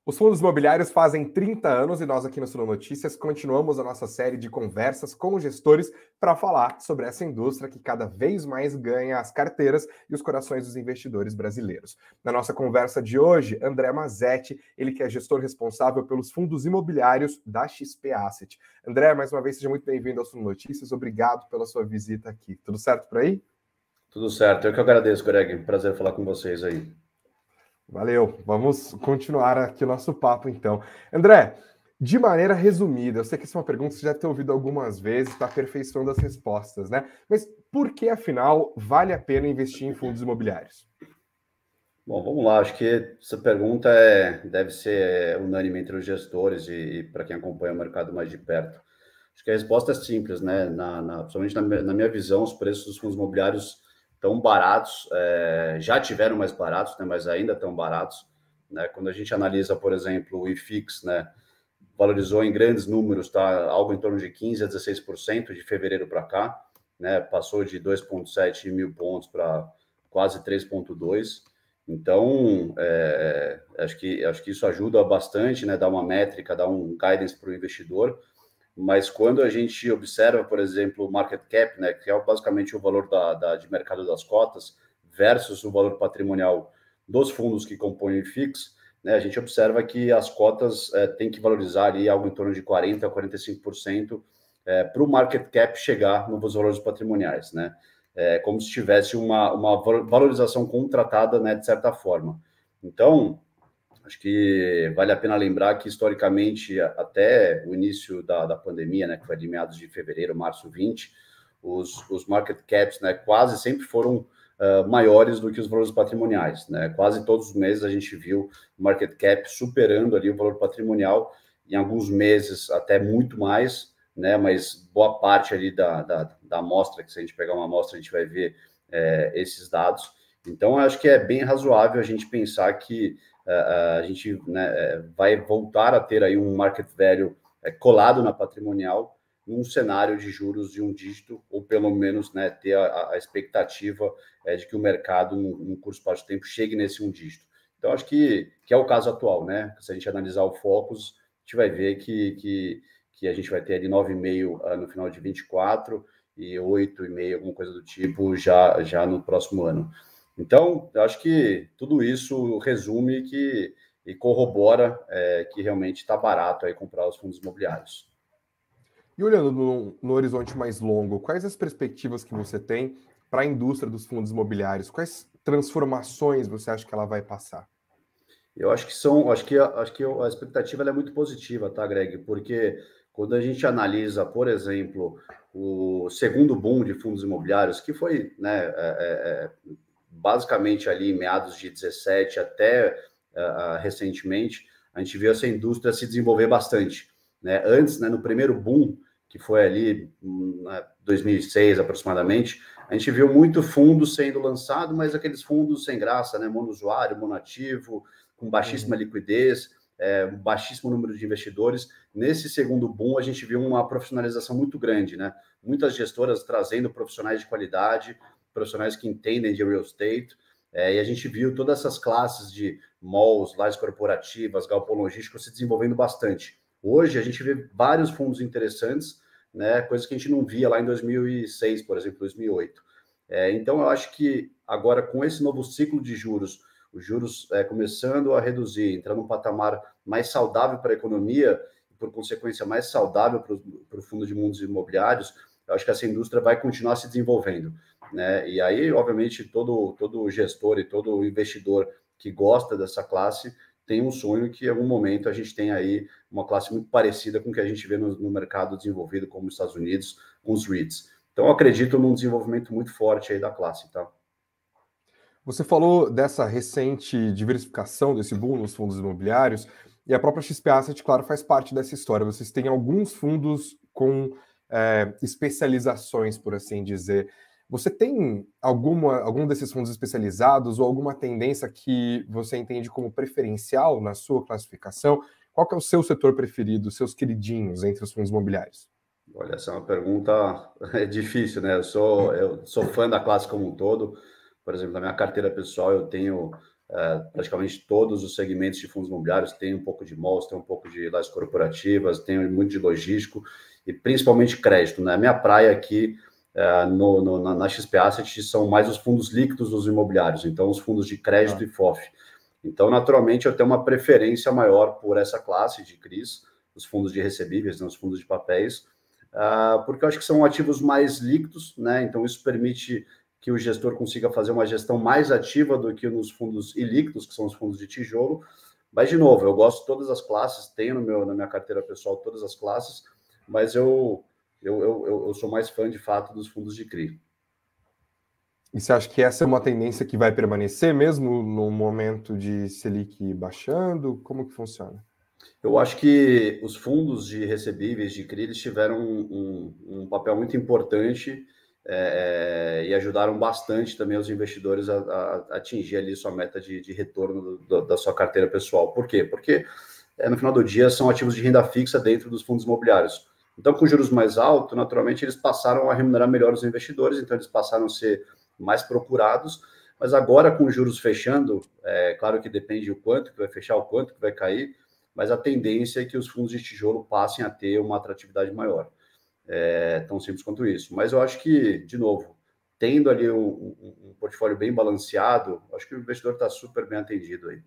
Os fundos imobiliários fazem 30 anos e nós aqui no Suno Notícias continuamos a nossa série de conversas com gestores para falar sobre essa indústria que cada vez mais ganha as carteiras e os corações dos investidores brasileiros. Na nossa conversa de hoje, André Mazetti, ele que é gestor responsável pelos fundos imobiliários da XP Asset. André, mais uma vez, seja muito bem-vindo ao Suno Notícias. Obrigado pela sua visita aqui. Tudo certo por aí? Tudo certo. Eu que agradeço, Greg. Prazer falar com vocês aí. Valeu, vamos continuar aqui o nosso papo então. André, de maneira resumida, eu sei que essa é uma pergunta que você já tem ouvido algumas vezes, está aperfeiçoando as respostas, né? Mas por que, afinal, vale a pena investir em fundos imobiliários? Bom, vamos lá. Acho que essa pergunta deve ser unânime entre os gestores e para quem acompanha o mercado mais de perto. Acho que a resposta é simples, né? Principalmente na minha visão, os preços dos fundos imobiliários estão baratos, já tiveram mais baratos, né? Mas ainda estão baratos, né? Quando a gente analisa, por exemplo, o IFIX, né? Valorizou em grandes números, tá? Algo em torno de 15% a 16% de fevereiro para cá, né? Passou de 2,7 mil pontos para quase 3,2. Então, acho que isso ajuda bastante, né? Dá uma métrica, dá um guidance para o investidor. Mas quando a gente observa, por exemplo, o market cap, né, que é basicamente o valor de mercado das cotas, versus o valor patrimonial dos fundos que compõem o IFIX, né, a gente observa que as cotas têm que valorizar ali algo em torno de 40% a 45% para o market cap chegar nos valores patrimoniais, né? Como se tivesse uma valorização contratada, né, de certa forma. Então, acho que vale a pena lembrar que, historicamente, até o início da pandemia, né, que foi de meados de fevereiro, março 20, os market caps, né, quase sempre foram maiores do que os valores patrimoniais, né? Quase todos os meses a gente viu o market cap superando ali o valor patrimonial, em alguns meses até muito mais, né? Mas boa parte ali da amostra, que se a gente pegar uma amostra, a gente vai ver esses dados. Então, acho que é bem razoável a gente pensar que a gente, né, vai voltar a ter aí um market value colado na patrimonial num cenário de juros de um dígito, ou pelo menos, né, ter a expectativa de que o mercado, num curto espaço de tempo, chegue nesse um dígito. Então, acho que é o caso atual, né? Se a gente analisar o Focus, a gente vai ver que a gente vai ter ali 9,5 no final de 24 e 8,5, alguma coisa do tipo, já no próximo ano. Então, eu acho que tudo isso resume e corrobora que realmente está barato aí comprar os fundos imobiliários. E olhando no horizonte mais longo, quais as perspectivas que você tem para a indústria dos fundos imobiliários? Quais transformações você acha que ela vai passar? Eu acho que a expectativa ela é muito positiva, tá, Greg? Porque quando a gente analisa, por exemplo, o segundo boom de fundos imobiliários, que foi, né, basicamente ali em meados de 17 até recentemente, a gente viu essa indústria se desenvolver bastante, né? Antes, né, no primeiro boom, que foi ali em 2006 aproximadamente, a gente viu muito fundo sendo lançado, mas aqueles fundos sem graça, né? Monousuário, monoativo, com baixíssima liquidez, um baixíssimo número de investidores. Nesse segundo boom, a gente viu uma profissionalização muito grande, né? Muitas gestoras trazendo profissionais de qualidade, profissionais que entendem de real estate, e a gente viu todas essas classes de malls, lajes corporativas, galpão logístico se desenvolvendo bastante. Hoje, a gente vê vários fundos interessantes, né? Coisas que a gente não via lá em 2006, por exemplo, 2008. Então, eu acho que agora, com esse novo ciclo de juros, os juros começando a reduzir, entrando num patamar mais saudável para a economia, e por consequência mais saudável para o fundo de fundos imobiliários, eu acho que essa indústria vai continuar se desenvolvendo, né? E aí, obviamente, todo gestor e todo investidor que gosta dessa classe tem um sonho que, em algum momento, a gente tem aí uma classe muito parecida com o que a gente vê no mercado desenvolvido, como os Estados Unidos, com os REITs. Então, eu acredito num desenvolvimento muito forte aí da classe, tá? Você falou dessa recente diversificação desse boom nos fundos imobiliários, e a própria XP Asset, claro, faz parte dessa história. Vocês têm alguns fundos com especializações, por assim dizer. Você tem algum desses fundos especializados ou alguma tendência que você entende como preferencial na sua classificação? Qual que é o seu setor preferido, seus queridinhos entre os fundos imobiliários? Olha, essa é uma pergunta difícil, né? Eu sou fã da classe como um todo. Por exemplo, na minha carteira pessoal, eu tenho praticamente todos os segmentos de fundos imobiliários, tem um pouco de malls, tem um pouco de lajes corporativas, tem muito de logístico e principalmente crédito, né? A minha praia aqui na XP Asset são mais os fundos líquidos dos imobiliários, então os fundos de crédito e FOF. Então, naturalmente, eu tenho uma preferência maior por essa classe de CRIs, os fundos de recebíveis, né, os fundos de papéis, porque eu acho que são ativos mais líquidos, né? Então isso permite que o gestor consiga fazer uma gestão mais ativa do que nos fundos ilíquidos, que são os fundos de tijolo. Mas, de novo, eu gosto de todas as classes, tenho na minha carteira pessoal todas as classes, mas eu sou mais fã, de fato, dos fundos de CRI. E você acha que essa é uma tendência que vai permanecer mesmo no momento de Selic baixando? Como que funciona? Eu acho que os fundos de recebíveis de CRI eles tiveram um papel muito importante e ajudaram bastante também os investidores a atingir ali sua meta de retorno da sua carteira pessoal. Por quê? Porque no final do dia são ativos de renda fixa dentro dos fundos imobiliários. Então, com juros mais altos, naturalmente, eles passaram a remunerar melhor os investidores, então eles passaram a ser mais procurados, mas agora com juros fechando, claro que depende do quanto que vai fechar, o quanto que vai cair, mas a tendência é que os fundos de tijolo passem a ter uma atratividade maior. Tão simples quanto isso. Mas eu acho que, de novo, tendo ali um portfólio bem balanceado, acho que o investidor está super bem atendido aí.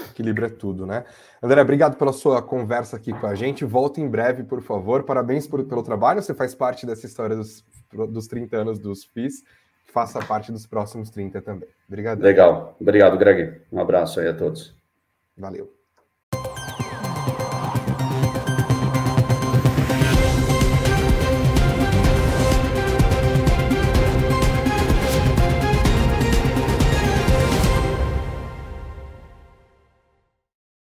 Equilíbrio é tudo, né? André, obrigado pela sua conversa aqui com a gente. Volta em breve, por favor. Parabéns pelo trabalho. Você faz parte dessa história dos 30 anos dos FIIs. Faça parte dos próximos 30 também. Obrigado. Legal. Obrigado, Greg. Um abraço aí a todos. Valeu.